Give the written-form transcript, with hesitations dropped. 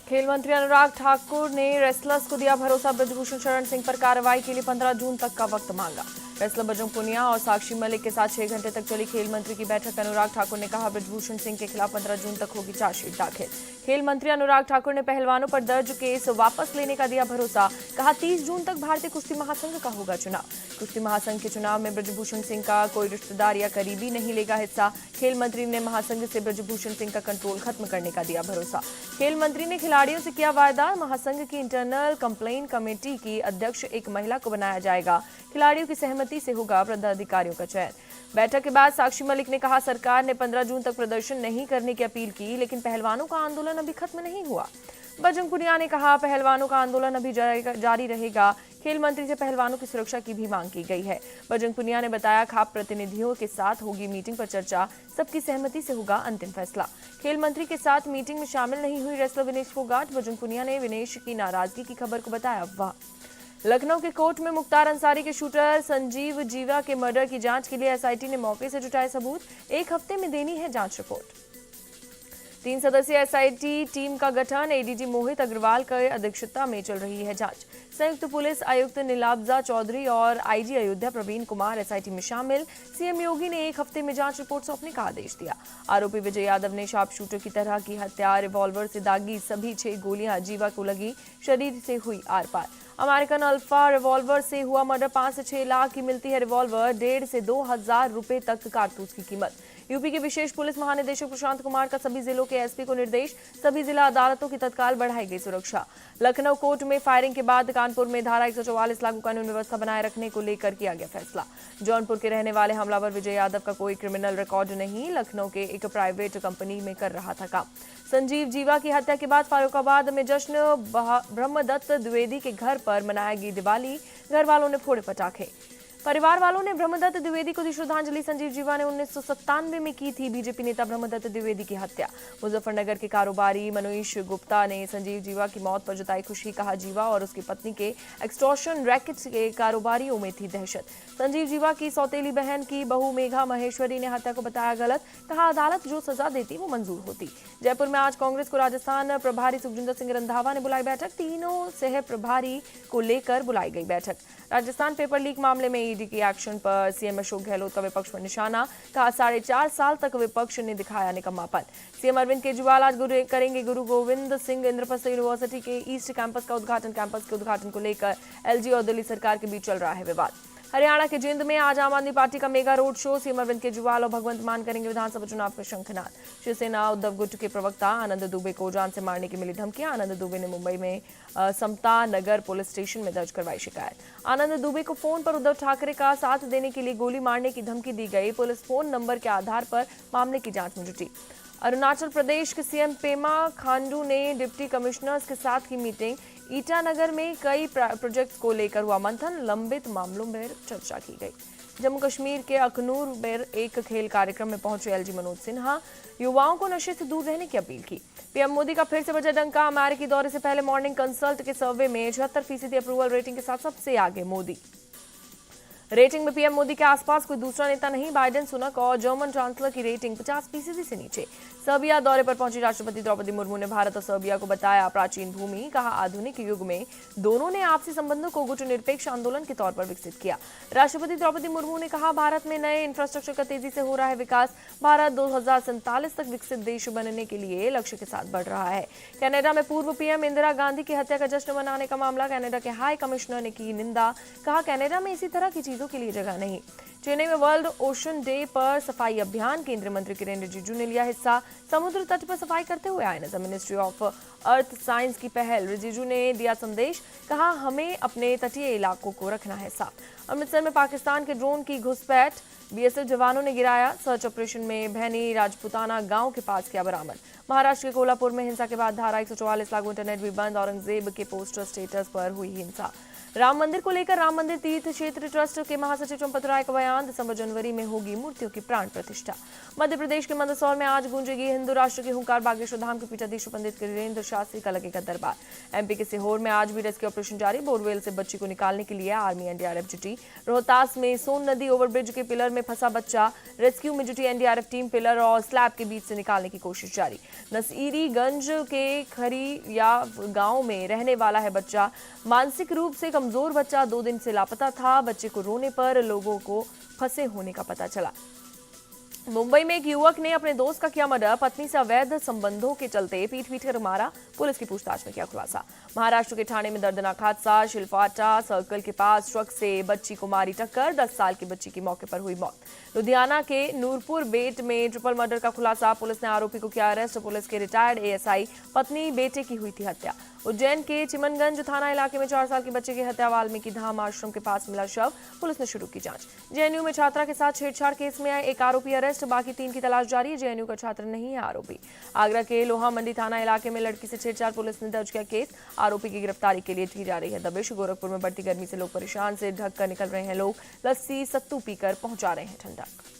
खेल मंत्री अनुराग ठाकुर ने रेसलर्स को दिया भरोसा। ब्रजभूषण शरण सिंह पर कार्रवाई के लिए 15 जून तक का वक्त मांगा। रेसलर बजरंग पुनिया और साक्षी मलिक के साथ 6 घंटे तक चली खेल मंत्री की बैठक। अनुराग ठाकुर ने कहा ब्रजभूषण सिंह के खिलाफ 15 जून तक होगी चार्जशीट दाखिल। खेल मंत्री अनुराग ठाकुर ने पहलवानों पर दर्ज केस वापस लेने का दिया भरोसा। कहा 30 जून तक भारतीय कुश्ती महासंघ का होगा चुनाव। कुश्ती महासंघ के चुनाव में ब्रजभूषण सिंह का कोई रिश्तेदार या करीबी नहीं लेगा हिस्सा। खेल मंत्री ने महासंघ से ब्रजभूषण सिंह का कंट्रोल खत्म करने का दिया भरोसा। खेल मंत्री ने खिलाड़ियों से किया वायदा। महासंघ की इंटरनल कंप्लेंट कमेटी की अध्यक्ष एक महिला को बनाया जाएगा। खिलाड़ियों की सहमति से होगा पदाधिकारियों का चयन। बैठक के बाद साक्षी मलिक ने कहा सरकार ने 15 जून तक प्रदर्शन नहीं करने की अपील की, लेकिन पहलवानों का आंदोलन अभी खत्म नहीं हुआ। बजरंग पुनिया ने कहा पहलवानों का आंदोलन अभी जारी रहेगा। खेल मंत्री से पहलवानों की सुरक्षा की भी मांग की गई है। बजरंग पुनिया ने बताया खाप प्रतिनिधियों के साथ होगी मीटिंग पर चर्चा, सबकी सहमति से होगा अंतिम फैसला। खेल मंत्री के साथ मीटिंग में शामिल नहीं हुई रेसलर विनेश फोगाट। बजरंग पुनिया ने विनेश की नाराजगी की खबर को बताया अफवाह। लखनऊ के कोर्ट में मुख्तार अंसारी के शूटर संजीव जीवा के मर्डर की जांच के लिए एसआईटी ने मौके से जुटाए सबूत। 1 हफ्ते में देनी है जांच रिपोर्ट। 3 सदस्यीय एसआईटी टीम का गठन। एडीजी मोहित अग्रवाल की अध्यक्षता में चल रही है जांच। संयुक्त पुलिस आयुक्त नीलाब्जा चौधरी और आईजी अयोध्या प्रवीण कुमार एसआईटी में शामिल। सीएम योगी ने 1 हफ्ते में जांच रिपोर्ट सौंपने का आदेश दिया। आरोपी विजय यादव ने शार्प शूटर की तरह की हत्या। रिवॉल्वर से दागी सभी 6 गोलियां जीवा को लगी, शरीर से हुई आर पार। अमेरिकन अल्फा रिवॉल्वर से हुआ मर्डर। 5 से 6 लाख की मिलती है रिवॉल्वर। 1.5 से 2,000 रुपए तक कारतूस की कीमत। यूपी के विशेष पुलिस महानिदेशक प्रशांत कुमार का सभी जिलों के एसपी को निर्देश। सभी जिला अदालतों की तत्काल बढ़ाई गई सुरक्षा। लखनऊ कोर्ट में फायरिंग के बाद कानपुर में धारा 144 लागू कानून व्यवस्था बनाए रखने को लेकर किया गया फैसला। जौनपुर के रहने वाले हमलावर विजय यादव का कोई क्रिमिनल रिकॉर्ड नहीं, लखनऊ के एक प्राइवेट कंपनी में कर रहा था काम। संजीव जीवा की हत्या के बाद फारुखाबाद में जश्न। ब्रह्मदत्त द्विवेदी के घर पर मनाएगी दिवाली। घर वालों ने फोड़े पटाखे। परिवार वालों ने ब्रह्मदत्त द्विवेदी को दी श्रद्धांजलि। संजीव जीवा ने 1997 में की थी बीजेपी नेता ब्रह्मदत्त द्विवेदी की हत्या। मुजफ्फरनगर के कारोबारी मनोज गुप्ता ने संजीव जीवा की मौत पर जताई खुशी। कहा जीवा और उसकी पत्नी के एक्सटॉर्शन रैकेट के कारोबारियों में थी दहशत। संजीव जीवा की सौतेली बहन की बहू मेघा महेश्वरी ने हत्या को बताया गलत। कहा अदालत जो सजा देती वो मंजूर होती। जयपुर में आज कांग्रेस को राजस्थान प्रभारी सुखजिंदर सिंह रंधावा ने बुलाई बैठक। तीनों सह प्रभारी को लेकर बुलाई गई बैठक। राजस्थान पेपर लीक मामले में ईडी की एक्शन पर सीएम अशोक गहलोत का विपक्ष पर निशाना। कहा 4.5 साल तक विपक्ष ने दिखाया निकम्मापन। सीएम अरविंद केजरीवाल आज करेंगे गुरु गोविंद सिंह इंद्रप्रस्थ यूनिवर्सिटी के ईस्ट कैंपस का उद्घाटन। कैंपस के उद्घाटन को लेकर एलजी और दिल्ली सरकार के बीच चल रहा है विवाद। हरियाणा के जिंद में आज आम आदमी पार्टी का mega road show. CM Arvind Kejriwal और भगवंत मान करेंगे विधानसभा चुनाव का शंखनाद। शिवसेना उद्धव गुट के प्रवक्ता आनंद दुबे को जान से मारने की मिली धमकियां। आनंद दुबे ने मुंबई में समता नगर पुलिस स्टेशन में दर्ज करवाई शिकायत। आनंद दुबे को फोन पर उद्धव ठाकरे का साथ देने के लिए गोली मारने की धमकी दी गई। पुलिस फोन नंबर के आधार पर मामले की जांच में जुटी। अरुणाचल प्रदेश के सीएम पेमा खांडू ने डिप्टी कमिश्नर्स के साथ की मीटिंग। ईटानगर में कई प्रोजेक्ट्स को लेकर हुआ मंथन। लंबित मामलों में चर्चा की गई। जम्मू कश्मीर के अखनूर में एक खेल कार्यक्रम में पहुंचे एलजी मनोज सिन्हा। युवाओं को नशे से दूर रहने की अपील की। पीएम मोदी का फिर से बजा डंका। अमेरिकी दौरे से पहले मॉर्निंग कंसल्ट के सर्वे में 76% अप्रूवल रेटिंग के साथ सबसे आगे मोदी। रेटिंग में पीएम मोदी के आसपास कोई दूसरा नेता नहीं। बाइडेन, सुनक और जर्मन चांसलर की रेटिंग 50% से नीचे। सर्बिया दौरे पर पहुंची राष्ट्रपति द्रौपदी मुर्मू ने भारत और सर्बिया को बताया प्राचीन भूमि। कहा आधुनिक युग में दोनों ने आपसी संबंधों को गुटनिरपेक्ष आंदोलन के तौर पर विकसित किया। राष्ट्रपति द्रौपदी मुर्मू ने कहा भारत में नए इंफ्रास्ट्रक्चर का तेजी से हो रहा है विकास। भारत 2047 तक विकसित देश बनने के लिए लक्ष्य के साथ बढ़ रहा है। कनाडा में पूर्व पीएम इंदिरा गांधी की हत्या का जश्न मनाने का मामला। कनाडा के हाई कमिश्नर ने की निंदा। कहा कनाडा में इसी तरह की चीजों के लिए जगह नहीं। चेन्नई में वर्ल्ड ओशन डे पर सफाई अभियान। केंद्रीय मंत्री किरेन रिजिजू ने लिया हिस्सा। समुद्र तट पर सफाई करते हुए आए नजर। मिनिस्ट्री ऑफ अर्थ साइंस की पहल। रिजिजू ने दिया संदेश। कहा हमें अपने तटीय इलाकों को रखना है साफ। अमृतसर में पाकिस्तान के ड्रोन की घुसपैठ। बीएसएफ जवानों ने गिराया। सर्च ऑपरेशन में भैनी राजपुताना गांव के पास किया बरामद। महाराष्ट्र के कोल्हापुर में हिंसा के बाद धारा 144 लागू। इंटरनेट भी बंद। औरंगजेब के पोस्टर स्टेटस पर हुई हिंसा। राम मंदिर को लेकर राम मंदिर तीर्थ क्षेत्र ट्रस्ट के महासचिव चंपत राय का बयान, दिसंबर जनवरी में होगी मूर्तियों की प्राण प्रतिष्ठा। मध्य प्रदेश के मंदसौर में आज गूंजेगी हिंदू राष्ट्र की हुंकार, बागेश्वर धाम के पीठाधीश पंडित गिरिरेंद्र शास्त्री का लगेगा दरबार। एमपी के सीहोर में आज भी रेस्क्यू ऑपरेशन जारी, बोरवेल से बच्ची को निकालने के लिए आर्मी एनडीआरएफ जुटी। रोहतास में सोन नदी ओवरब्रिज के पिलर में फंसा बच्चा, रेस्क्यू में जुटी एनडीआरएफ टीम, पिलर और स्लैब के बीच से निकालने की कोशिश जारी। नसीरीगंज के खरीया गांव में रहने वाला है बच्चा, मानसिक रूप से कमजोर बच्चा 2 दिन से लापता था। बच्चे को रोने पर लोगों को फंसे होने का पता चला। मुंबई में एक युवक ने अपने दोस्त का किया मर्डर, पत्नी से अवैध संबंधों के चलते पीट कर मारा, पुलिस की पूछताछ में किया खुलासा। महाराष्ट्र के ठाणे में दर्दनाक हादसा, शिल्पाटा सर्कल के पास ट्रक से बच्ची को मारी टक्कर, 10 साल की बच्ची की मौके पर हुई मौत। लुधियाना के नूरपुर बेट में ट्रिपल मर्डर का खुलासा, पुलिस ने आरोपी को किया अरेस्ट, पुलिस के रिटायर्ड एएसआई पत्नी बेटे की हुई थी हत्या। उज्जैन के चिमनगंज थाना इलाके में 4 साल की बच्चे की हत्या, वाल्मीकि धाम आश्रम के पास मिला शव, पुलिस ने शुरू की जांच। जेएनयू में छात्रा के साथ छेड़छाड़ केस में एक आरोपी अरेस्ट, बाकी 3 की तलाश जारी है। जेएनयू का छात्र नहीं है आरोपी। आगरा के लोहा मंडी थाना इलाके में लड़की से छेड़छाड़, पुलिस ने दर्ज किया केस, आरोपी की गिरफ्तारी के लिए की जा रही है दबिश। गोरखपुर में बढ़ती गर्मी से लोग परेशान, से ढक कर निकल रहे हैं लोग, लस्सी सत्तू पीकर पहुंचा रहे हैं ठंडक।